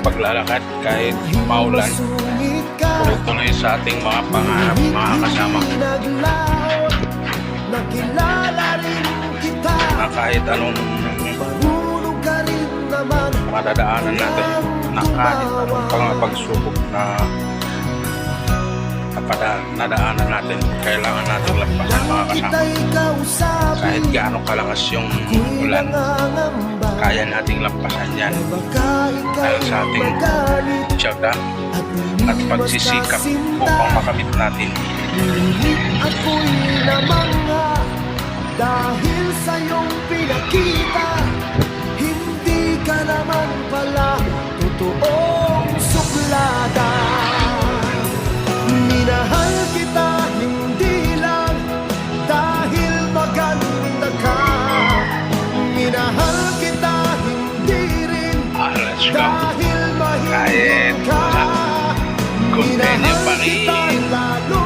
paglalakad kahit maulan. Tuloy-tuloy sa ating mga pangarap, mga kasama. Na kahit anong madadaanan natin, na kahit anong pagsubok na nadaanan natin, kailangan natin lampasan, mga kasama. Kahit gaano kalakas yung ulan, kaya nating lampasan yan dahil sa ating tiyaga at pagsisikap upang makamit natin. Ako'y namanga dahil sa iyong pinakita. Hindi ka naman pala totoong suplada. Minahal kita hindi lang dahil maganda ka. Minahal kita hindi rin Let's go. dahil Kahit mahirap ka. continue pa rin.